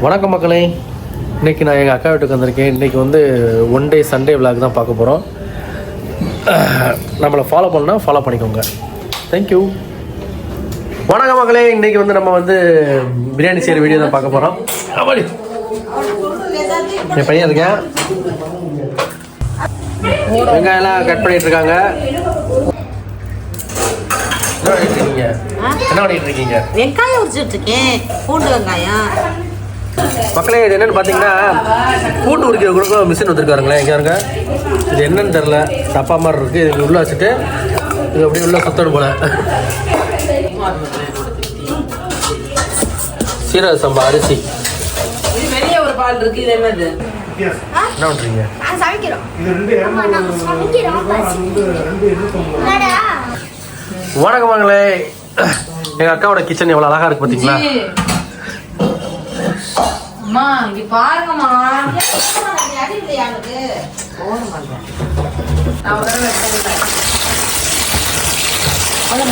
வணக்கம் மக்களே, இன்றைக்கி நான் எங்கள் அக்கா வீட்டுக்கு வந்திருக்கேன். இன்றைக்கி வந்து ஒன் டே சண்டே விளாக் தான் பார்க்க போகிறோம். நம்மளை ஃபாலோ பண்ணால் ஃபாலோ பண்ணிக்கோங்க. தேங்க்யூ. வணக்கம் மக்களே, இன்றைக்கி வந்து நம்ம வந்து பிரியாணி செய்கிற வீடியோ தான் பார்க்க போகிறோம். என் பையன் இருக்கேன், வெங்காயம்லாம் கட் பண்ணிட்டு இருக்காங்க. என்ன பண்ணிட்டு இருக்கீங்க? வெங்காயம் உரிச்சிட்டு இருக்கேன், பூண்டு வெங்காயம். மக்களே, இது என்னன்னு பார்த்தீங்கன்னா பூண்டு உரிக்கிற கூட மிஷின் வந்துருக்காருங்களே. எங்கே இருங்க, இது என்னன்னு தெரில, டப்பா மாதிரி இருக்குது. இது உள்ளே வச்சுட்டு இது அப்படியே உள்ள சுத்தணும் போல. சீரக சம்பா அரிசி. வெளியே ஒரு பால் இருக்கு, இது என்னது? என்ன பண்ணுறீங்க? வணக்கம் மகளே, எங்கள் அக்காவோட கிச்சன் எவ்வளோ அழகாக இருக்கு பார்த்தீங்களா? அம்மா இங்க பாருங்கம்மா.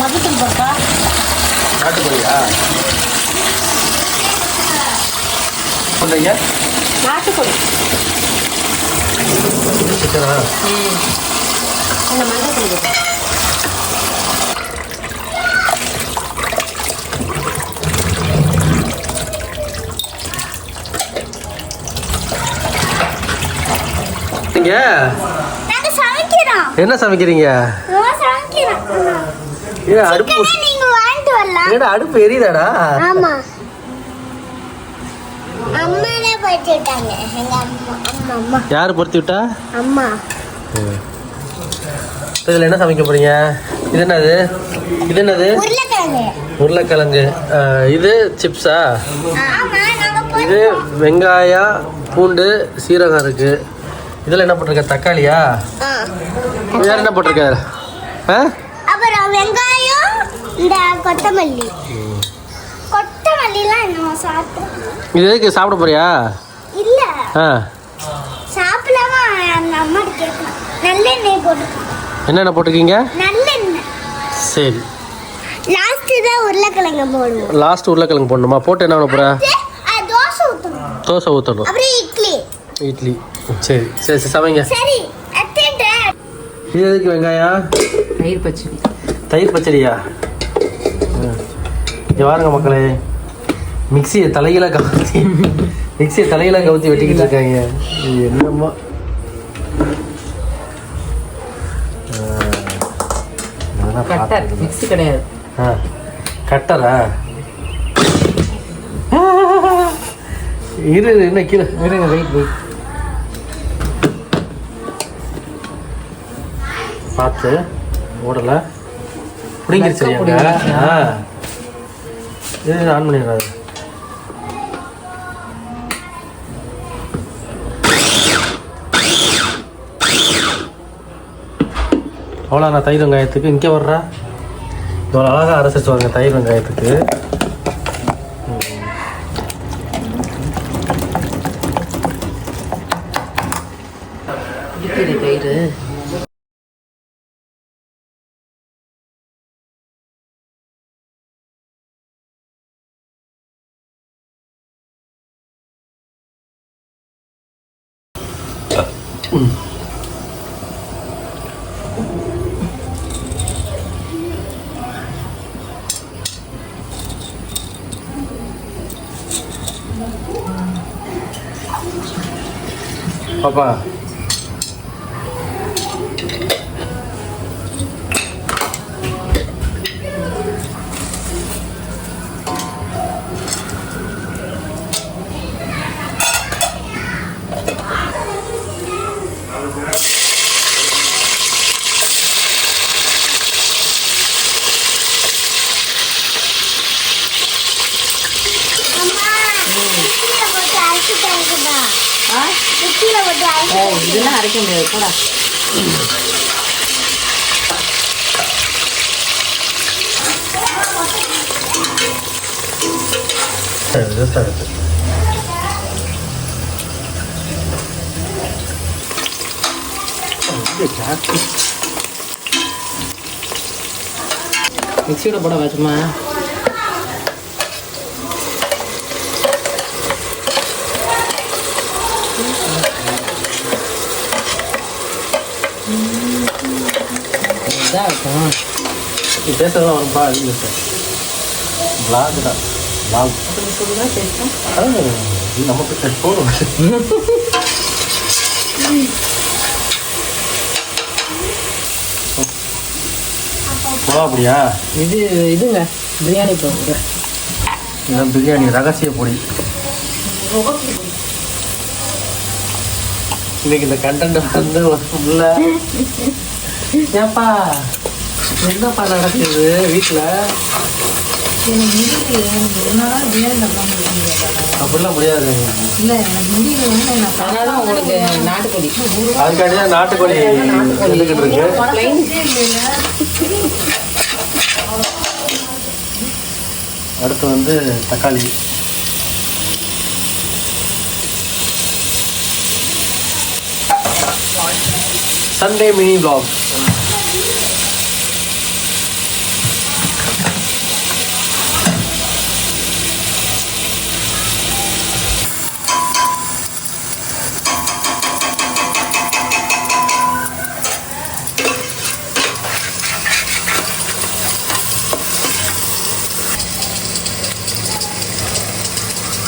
மதுத்தூள் போட்டா நாட்டுக்கோழியா சொல்றீங்க? நாட்டுக்கோழி கிச்சனா? அந்த மஞ்சள் போட்டா என்ன சமைக்கிறீங்க? அடுப்பு எரியுதாடா? யாரு பொறுத்து விட்டா? இதுல என்ன சமைக்க போறீங்க? இது என்னது? இது என்னது? உருளைக்கிழங்கு. இது சிப்ஸா? இது வெங்காயம், பூண்டு, சீரகம் இருக்கு. இதுல என்ன போட்டிருக்க? தக்காளியா? வேற என்ன போட்டிருக்க? அப்புறம் வெங்காயம், இந்த கொத்தமல்லி. கொத்தமல்லிலாம் என்ன சாப்பிட்டு? இது எதுக்கு சாப்பிட போறியா? இல்ல, சாப்பிடலாமா? அந்த அம்மா கேட்கணும். நல்லெண்ணெய் போட்டுருக்கோம். என்னென்ன போட்டிருக்கீங்க? நல்லெண்ணெய். சரி, லாஸ்ட் தான் உருளைக்கிழங்கு போடுவோம். லாஸ்ட் உருளைக்கிழங்கு போடணுமா? போட்டு என்ன பண்ண போற? தோசை ஊற்றணும். தோசை ஊற்றணும். அப்புறம் இட்லி. இட்லி. சரி சரி சரி, சமைங்க. சரி. இது எதுக்கு வெங்காயம்? தயிர் பச்சடி. தயிர் பச்சடியா? இங்க பாருங்க மக்களே, மிக்சியை தலையில கவுத்தி வெட்டிக்கிட்டு இருக்காங்க. இது என்னம்மா? கட்டர், மிக்ஸி கிடையாது. கட்டரா? இரு, என்ன கீழே இருங்க, வெயிட் பார்த்து ஓடல பிடிங்கிருச்சு. இது ஆன் பண்ணிடுறாரு. அவ்வளோ நான் தயிர் வெங்காயத்துக்கு இங்கே வர்றா. இவ்வளோ அழகாக அரைச்சிட்டு வாங்க தயிர் வெங்காயத்துக்கு. தயிர் பாப்பா, இதெல்லாம் அரைக்க முடியாது போடா. மிக்சியோட போட வச்சுமா? இதாக இருக்கும். நீ பேசுறதெல்லாம் வரும்பா அது சார் விளாக் தான் விளாக் அப்படி சொல்லுதான் பேசுகிறேன். நமக்கு போதும். போவா அப்படியா? இதுங்க பிரியாணி போடுறேன். இதுதான் பிரியாணி ரகசிய பொடி. இன்னைக்கு இந்த கண்டென்ட் வந்து உள்ள ஏப்பா என்னப்பா நடக்குது வீட்டில்? அப்படிலாம் முடியாது. அதனால உங்களுக்கு நாட்டுக்கோழி அதுக்காண்டி தான் நாட்டுக்கோழி எடுத்துக்கிட்டு இருக்கு. அடுத்து வந்து தக்காளி. Sunday mini vlog.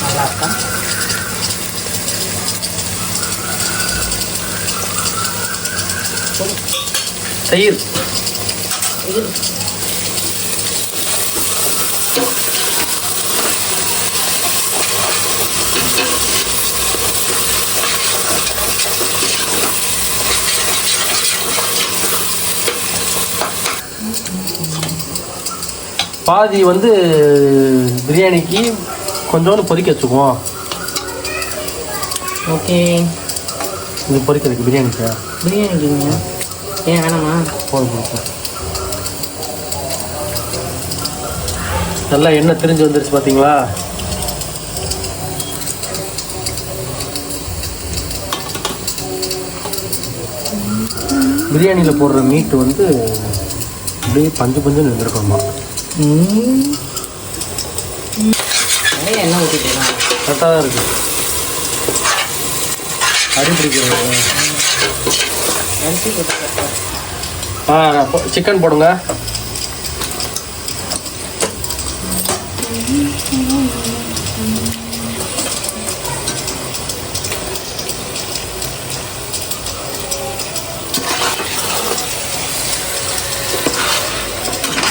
நல்லா இருக்கா? தயிர். இது பாதி வந்து பிரியாணிக்கு கொஞ்சோண்டு பொரிக்க வச்சுக்குவோம். ஓகே. இது பொரிக்கிறதுக்கு பிரியாணிக்கு பிரியாணிக்குங்க ஏன் வேணாமா? போதும் போதும். நல்லா எண்ணெய் திரிஞ்சு வந்துருச்சு பார்த்தீங்களா? பிரியாணியில் போடுற மீட்டு வந்து அப்படியே பஞ்சு பஞ்சுன்னு வந்துருக்கோமா. நிறைய எண்ணெய் ஊற்றிக்கலாம். கரெக்டாக தான் இருக்குது. அடி பிடிக்கிறது. அரிசி போட்டு சிக்கன் போடுங்க.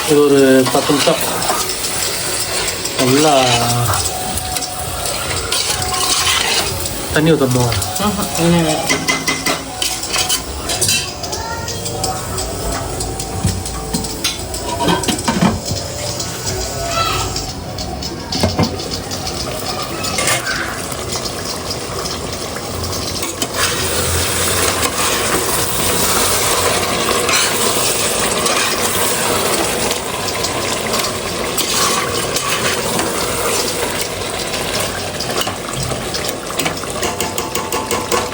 இது ஒரு 10 நிமிஷம் நல்லா தண்ணி ஊற்றணும்.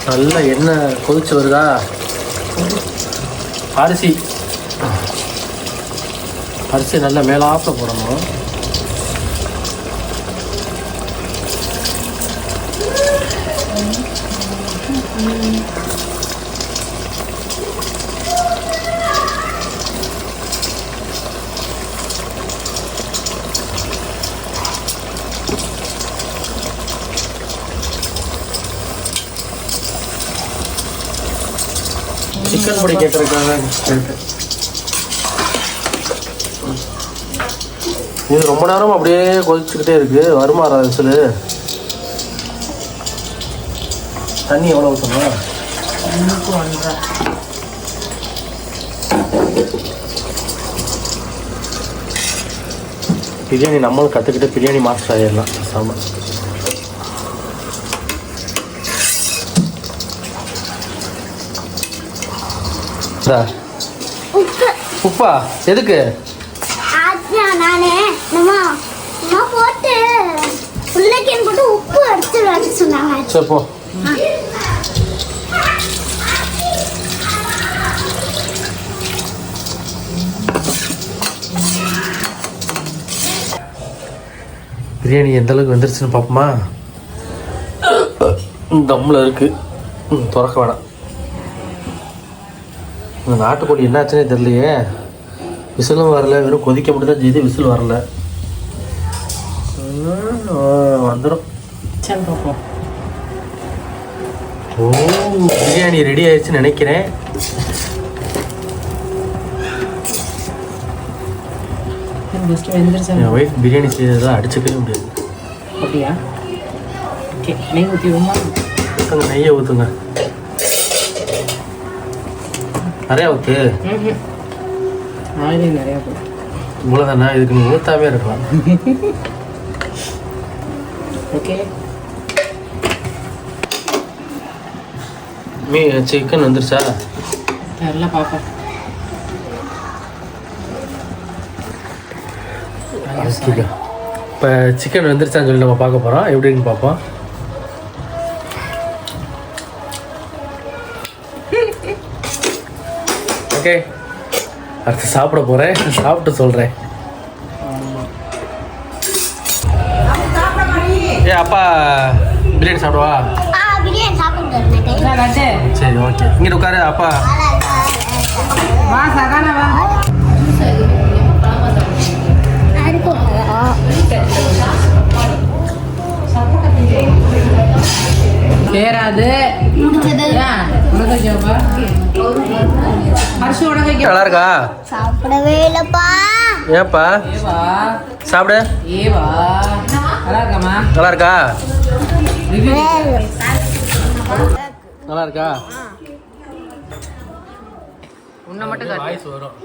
நல்லா எண்ணெய் கொதிச்சு வருதா? அரிசி நல்லா மேலாப்பில் போடணும். சிக்கன் பொடி கேட்டிருக்காங்க. இது ரொம்ப நேரம் அப்படியே கொதிச்சுக்கிட்டே இருக்கு. வருமா ரசல்? தண்ணி எவ்வளோ ஊற்றணும்? பிரியாணி நம்மளும் கற்றுக்கிட்டு பிரியாணி மாஸ்டர் ஆகிடலாம். சாம்பார் உப்பா எதுக்கு? நானே போட்டு உருளைக்கிழங்கு போட்டு உப்பு எடுத்து வர சொன்னாங்க. சரி போ. பிரியாணி எந்த அளவுக்கு வந்துருச்சுன்னு பார்ப்போமா? தம்மில் இருக்கு. திறக்க வேணாம். இந்த நாட்டுக்கோழி என்னாச்சுன்னே தெரியலையே. விசிலும் வரல, வெறும் கொதிக்க மட்டும் தான் செய்து, விசில் வரல. வந்துடும். சரி பார்ப்போம். ஓ, பிரியாணி ரெடி ஆயிடுச்சுன்னு நினைக்கிறேன். ஜஸ்ட் வெந்துருச்சா? என் ஒய்ஃப் பிரியாணி செய்யறதெல்லாம் அடிச்சுக்கவே முடியாது. அப்படியா? ஓகே, நெய் ஊற்றிடுவோமா? ஊற்றுங்க, நெய்யை ஊற்றுங்க. நிறையா ஊற்று. ஆயிலே நிறையா போடும். இவ்வளோதானே, இதுக்கு நீ ஊற்றாவே இருக்கலாம். ஓகே, சிக்கன் வந்துருச்சா? தெரில, பார்ப்போம். இப்போ சிக்கன் வந்துருச்சான்னு சொல்லி நம்ம பார்க்க போகிறோம். எப்படின்னு பார்ப்போம். ஓகே, அடுத்து சாப்பிட போகிறேன். சாப்பிட்டு சொல்கிறேன். ஏ அப்பா, பிரியாணி சாப்பிடுவா? பிரியாணி சாப்பிட்டு சரி, ஓகே. இங்கே உட்காரு அப்பா. வா சகானா வா. சேராது. நல்லா இருக்கா? சாப்பிடவே இல்லப்பா. ஏப்பா சாப்பிடு. ஏவா நல்லா இருக்காமா? நல்லா இருக்கா? நல்லா இருக்கா? உன்னை மட்டும் வாய்ஸ் வரும்.